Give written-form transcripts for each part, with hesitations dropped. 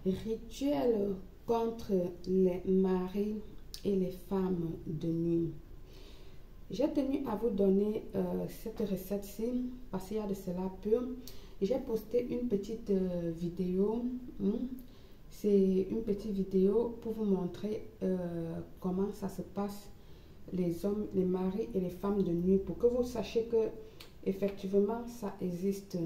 Rituel contre les maris et les femmes de nuit. J'ai tenu à vous donner cette recette-ci parce qu'il y a de cela peu. J'ai posté une petite vidéo. C'est une petite vidéo pour vous montrer comment ça se passe, les hommes, les maris et les femmes de nuit, pour que vous sachiez que effectivement ça existe.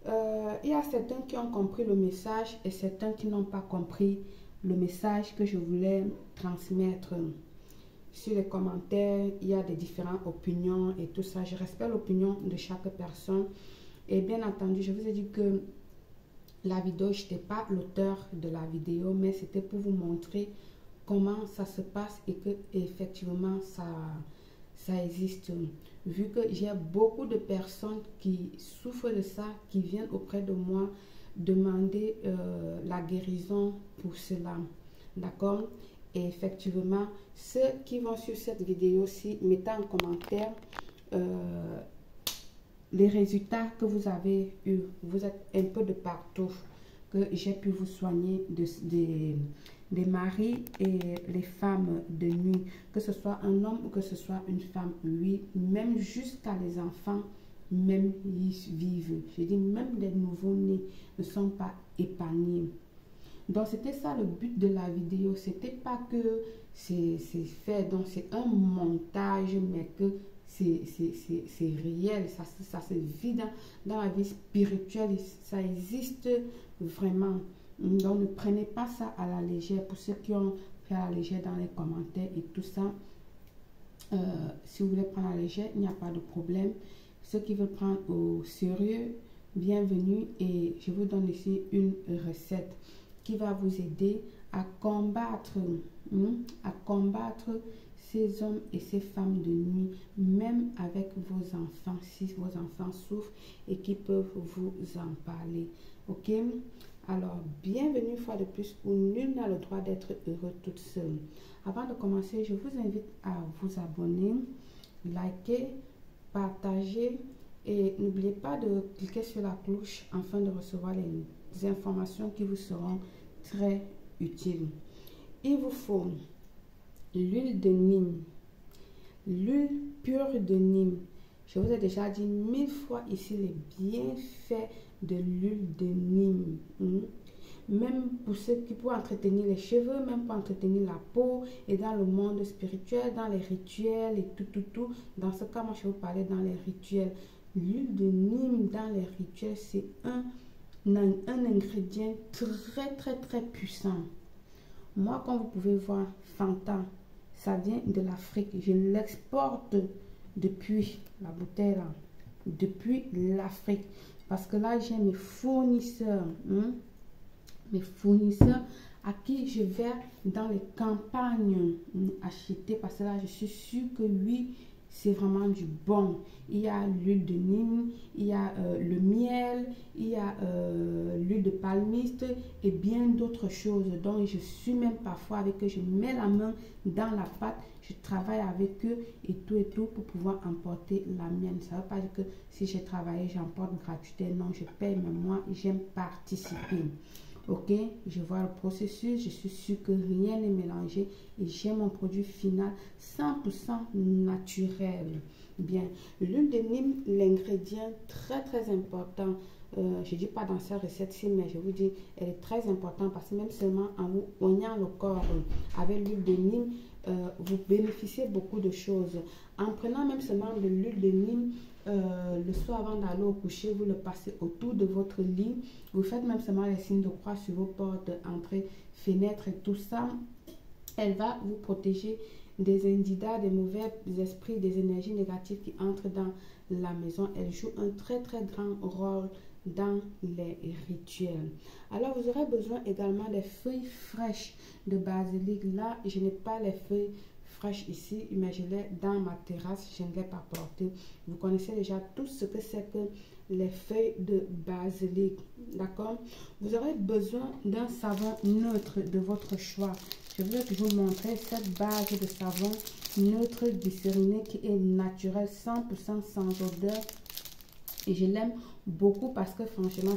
Il y a certains qui ont compris le message et certains qui n'ont pas compris le message que je voulais transmettre. Sur les commentaires, il y a des différentes opinions et tout ça. Je respecte l'opinion de chaque personne. Et bien entendu, je vous ai dit que la vidéo, je n'étais pas l'auteur de la vidéo, mais c'était pour vous montrer comment ça se passe et que effectivement ça existe. Vu que j'ai beaucoup de personnes qui souffrent de ça, qui viennent auprès de moi demander la guérison pour cela. D'accord? Et effectivement, ceux qui vont sur cette vidéo-ci, mettez en commentaire les résultats que vous avez eu. Vous êtes un peu de partout, que j'ai pu vous soigner des maris et les femmes de nuit, que ce soit un homme ou que ce soit une femme. Oui, même jusqu'à les enfants, même ils vivent. Je dis même les nouveaux-nés ne sont pas épargnés. Donc c'était ça le but de la vidéo. C'était pas que c'est fait, donc c'est un montage, mais que c'est réel, ça se vit dans la vie spirituelle, ça existe vraiment. Donc ne prenez pas ça à la légère. Pour ceux qui ont fait à la légère dans les commentaires et tout ça, si vous voulez prendre à la légère, il n'y a pas de problème. Ceux qui veulent prendre au sérieux, bienvenue. Et je vous donne ici une recette qui va vous aider à combattre ces hommes et ces femmes de nuit, même avec vos enfants, si vos enfants souffrent et qui peuvent vous en parler. Ok? Alors, bienvenue une fois de plus, où nul n'a le droit d'être heureux toute seule. Avant de commencer, je vous invite à vous abonner, liker, partager et n'oubliez pas de cliquer sur la cloche afin de recevoir les informations qui vous seront très utiles. Il vous faut l'huile de Nîmes, l'huile pure de Nîmes. Je vous ai déjà dit 1000 fois ici les bienfaits de l'huile de Nîmes. Même pour ceux qui pour entretenir les cheveux, même pour entretenir la peau et dans le monde spirituel, dans les rituels et tout. Dans ce cas, moi je vais vous parler dans les rituels. L'huile de Nîmes dans les rituels, c'est un ingrédient très puissant. Moi, comme vous pouvez voir, Fanta, ça vient de l'Afrique. Je l'exporte depuis la bouteille là, depuis l'Afrique. Parce que là, j'ai mes fournisseurs, à qui je vais dans les campagnes acheter. Parce que là, je suis sûre que oui, c'est vraiment du bon. Il y a l'huile de Nîmes, il y a le miel, il y a l'huile de palmiste et bien d'autres choses. Donc, je suis même parfois avec eux, je mets la main dans la pâte, je travaille avec eux et tout pour pouvoir emporter la mienne. Ça ne veut pas dire que si j'ai travaillé, j'emporte gratuitement. Non, je paye, mais moi, j'aime participer. Ok, je vois le processus, je suis sûre que rien n'est mélangé et j'ai mon produit final 100% naturel. Bien, l'huile de Nîmes, l'ingrédient très important, je ne dis pas dans cette recette-ci, mais je vous dis, elle est très importante parce que même seulement en vous oignant le corps avec l'huile de Nîmes, vous bénéficiez beaucoup de choses. En prenant même seulement de l'huile de Nîmes, le soir avant d'aller au coucher, vous le passez autour de votre lit. Vous faites même seulement les signes de croix sur vos portes, entrées, fenêtres et tout ça. Elle va vous protéger des indidats, des mauvais esprits, des énergies négatives qui entrent dans la maison. Elle joue un très grand rôle dans les rituels. Alors, vous aurez besoin également des feuilles fraîches de basilic. Là, je n'ai pas les feuilles fraîches ici, mais je l'ai dans ma terrasse, je ne l'ai pas porté. Vous connaissez déjà tout ce que c'est que les feuilles de basilic, d'accord? Vous aurez besoin d'un savon neutre de votre choix. Je voulais vous montrer cette base de savon neutre glycériné qui est naturel, 100% sans odeur. Et je l'aime beaucoup parce que franchement,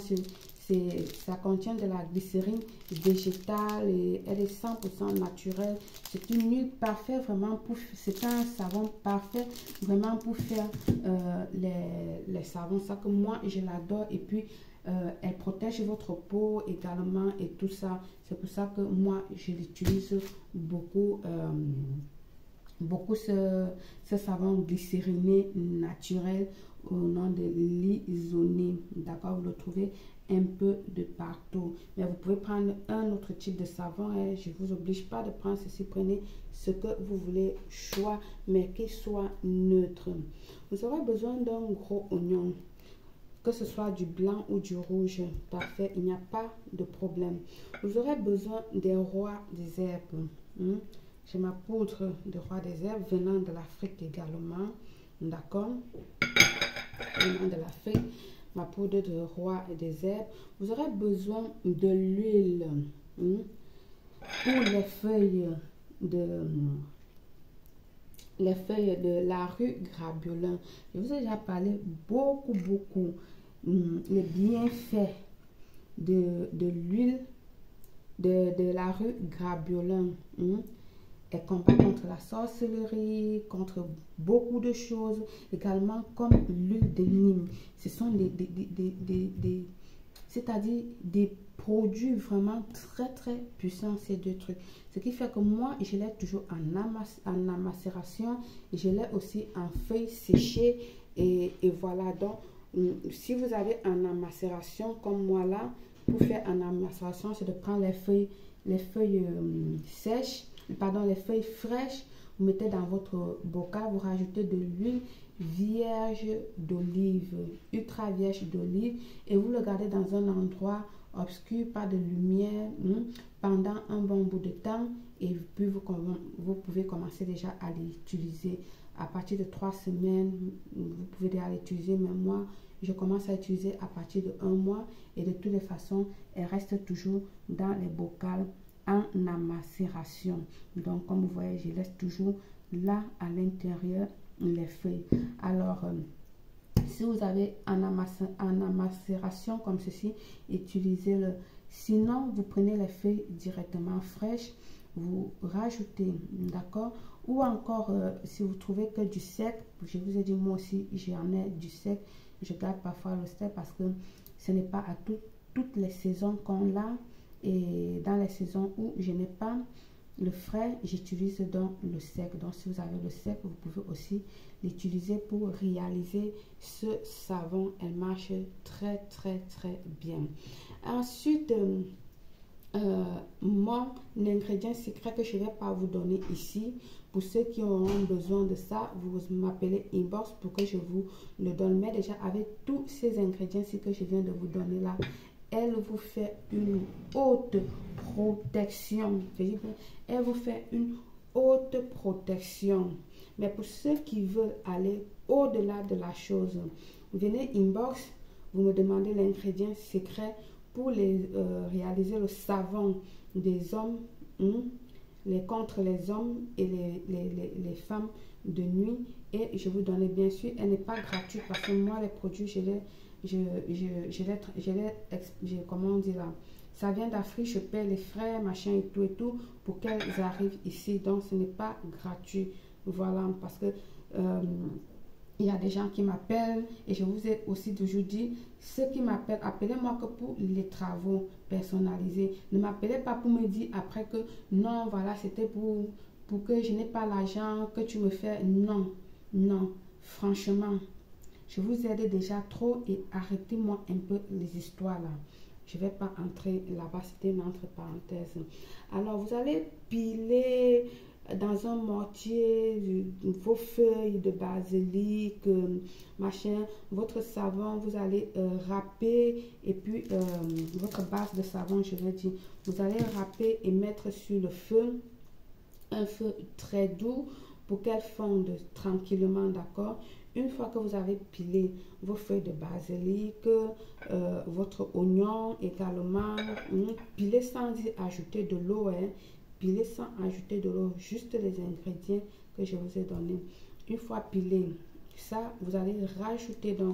Ça contient de la glycérine végétale et elle est 100% naturelle. C'est une huile parfaite vraiment pour... C'est un savon parfait vraiment pour faire les savons. Ça que moi, je l'adore. Et puis, elle protège votre peau également et tout ça. C'est pour ça que moi, je l'utilise beaucoup. Beaucoup ce savon glycériné naturel au nom de l'Isoné. D'accord, vous le trouvez un peu de partout. Mais vous pouvez prendre un autre type de savon. Hein. Je ne vous oblige pas de prendre ceci. Prenez ce que vous voulez, choix, mais qu'il soit neutre. Vous aurez besoin d'un gros oignon. Que ce soit du blanc ou du rouge, parfait, il n'y a pas de problème. Vous aurez besoin des rois des herbes. J'ai ma poudre de roi des herbes venant de l'Afrique également. D'accord? Venant de l'Afrique, ma poudre de roi des herbes. Vous aurez besoin de l'huile pour les feuilles de la rue Grabiolin. Je vous ai déjà parlé beaucoup les bienfaits de l'huile de la rue Grabiolin. Elle combat contre la sorcellerie, contre beaucoup de choses, également comme l'huile de Nîmes. Ce sont c'est-à-dire des produits vraiment très puissants, ces deux trucs. Ce qui fait que moi, je l'ai toujours en macération, je l'ai aussi en feuilles séchées et voilà. Donc, si vous avez en macération comme moi là, pour faire en macération, c'est de prendre les feuilles sèches, pardon, les feuilles fraîches, vous mettez dans votre bocal, vous rajoutez de l'huile vierge d'olive, ultra vierge d'olive, et vous le gardez dans un endroit obscur, pas de lumière, pendant un bon bout de temps, et puis vous pouvez commencer déjà à l'utiliser. À partir de 3 semaines, vous pouvez déjà l'utiliser, mais moi, je commence à utiliser à partir de 1 mois, et de toutes les façons, elle reste toujours dans les bocals en macération. Donc, comme vous voyez, je laisse toujours là à l'intérieur les feuilles. Alors, si vous avez en macération comme ceci, utilisez-le. Sinon, vous prenez les feuilles directement fraîches, vous rajoutez, d'accord? Ou encore, si vous trouvez que du sec, je vous ai dit, moi aussi, j'en ai du sec. Je garde parfois le sec parce que ce n'est pas à toutes les saisons qu'on l'a. Et dans les saisons où je n'ai pas le frais, j'utilise donc le sec. Donc, si vous avez le sec, vous pouvez aussi l'utiliser pour réaliser ce savon. Elle marche très bien. Ensuite, mon ingrédient secret que je ne vais pas vous donner ici, pour ceux qui auront besoin de ça, vous m'appelez inbox pour que je vous le donne. Mais déjà, avec tous ces ingrédients-ci que je viens de vous donner là, elle vous fait une haute protection. Elle vous fait une haute protection. Mais pour ceux qui veulent aller au-delà de la chose, venez inbox, vous me demandez l'ingrédient secret pour réaliser le savon des hommes, contre les hommes et les femmes de nuit. Et je vous donne bien sûr, elle n'est pas gratuite parce que moi, les produits, comment on dit là, ça vient d'Afrique, je paie les frais, machin et tout pour qu'elles arrivent ici. Donc, ce n'est pas gratuit. Voilà, parce que il y a des gens qui m'appellent et je vous ai aussi toujours dit, ceux qui m'appellent, appelez-moi que pour les travaux personnalisés. Ne m'appelez pas pour me dire après que non, voilà, c'était pour que je n'ai pas l'argent, que tu me fais. Non, franchement, je vous aide déjà trop et arrêtez-moi un peu les histoires là. Je ne vais pas entrer là-bas, c'était une entre parenthèses. Alors, vous allez piler dans un mortier vos feuilles de basilic, machin, votre savon, vous allez râper, et puis votre base de savon, je vais dire, vous allez râper et mettre sur le feu, un feu très doux pour qu'elle fonde tranquillement, d'accord? Une fois que vous avez pilé vos feuilles de basilic, votre oignon également, pilez sans y ajouter de l'eau, hein. Pilez sans ajouter de l'eau, juste les ingrédients que je vous ai donnés. Une fois pilé, ça, vous allez rajouter dans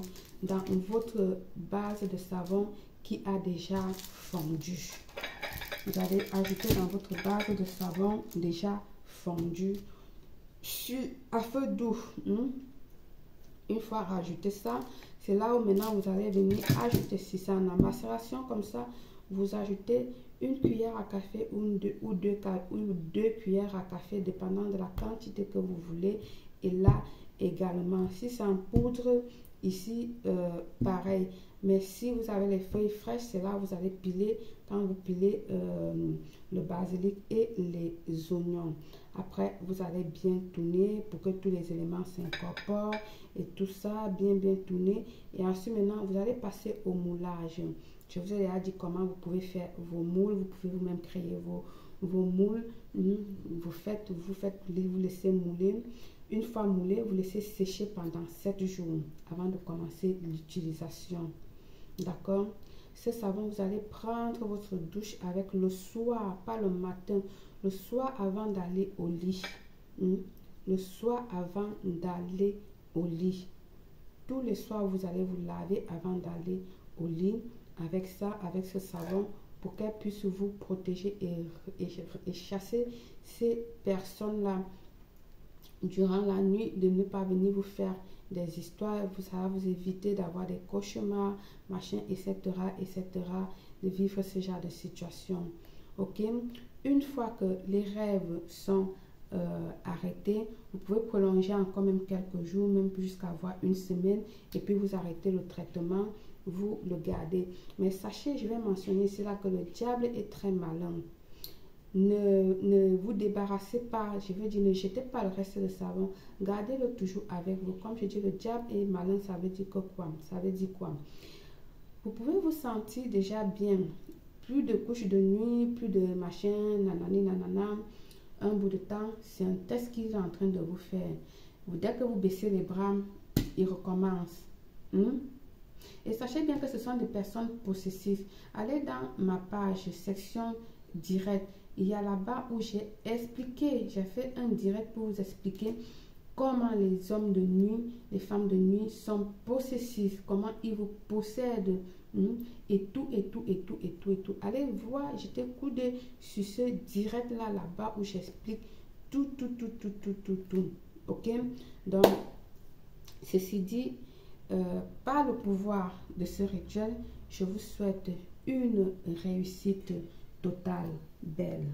votre base de savon qui a déjà fondu. Vous allez ajouter dans votre base de savon déjà fondu à feu doux. Une fois rajouté ça, c'est là où maintenant vous allez venir ajouter, si c'est en macération comme ça, vous ajoutez une cuillère à café ou deux cuillères à café, dépendant de la quantité que vous voulez. Et là également, si c'est en poudre, ici pareil. Mais si vous avez les feuilles fraîches, c'est là où vous allez piler, quand vous pilez le basilic et les oignons. Après, vous allez bien tourner pour que tous les éléments s'incorporent et tout ça, bien tourner. Et ensuite, maintenant, vous allez passer au moulage. Je vous ai déjà dit comment vous pouvez faire vos moules. Vous pouvez vous-même créer vos moules. Vous laissez mouler. Une fois moulé, vous laissez sécher pendant 7 jours avant de commencer l'utilisation. D'accord? Ce savon, vous allez prendre votre douche avec le soir, pas le matin. Le soir avant d'aller au lit. Le soir avant d'aller au lit. Tous les soirs, vous allez vous laver avant d'aller au lit avec ça, avec ce savon, pour qu'elle puisse vous protéger et chasser ces personnes-là durant la nuit, de ne pas venir vous faire des histoires. Ça va vous éviter d'avoir des cauchemars, machin, etc., de vivre ce genre de situation. Ok? Une fois que les rêves sont arrêtés, vous pouvez prolonger encore même quelques jours, même jusqu'à avoir une semaine, et puis vous arrêtez le traitement, vous le gardez. Mais sachez, je vais mentionner ici là que le diable est très malin. Ne vous débarrassez pas, je veux dire, ne jetez pas le reste de savon, gardez-le toujours avec vous. Comme je dis, le diable est malin, ça veut dire quoi? Ça veut dire quoi? Vous pouvez vous sentir déjà bien, plus de couches de nuit, plus de machin, nanani, nanana. Un bout de temps, c'est un test qu'il est en train de vous faire. Dès que vous baissez les bras, il recommence. Et sachez bien que ce sont des personnes possessives. Allez dans ma page section direct. Il y a là-bas où j'ai expliqué, j'ai fait un direct pour vous expliquer comment les hommes de nuit, les femmes de nuit sont possessifs, comment ils vous possèdent, et tout. Allez voir, jetez coup d'œil sur ce direct là-bas où j'explique tout. Ok? Donc, ceci dit, par le pouvoir de ce rituel, je vous souhaite une réussite totale, belle.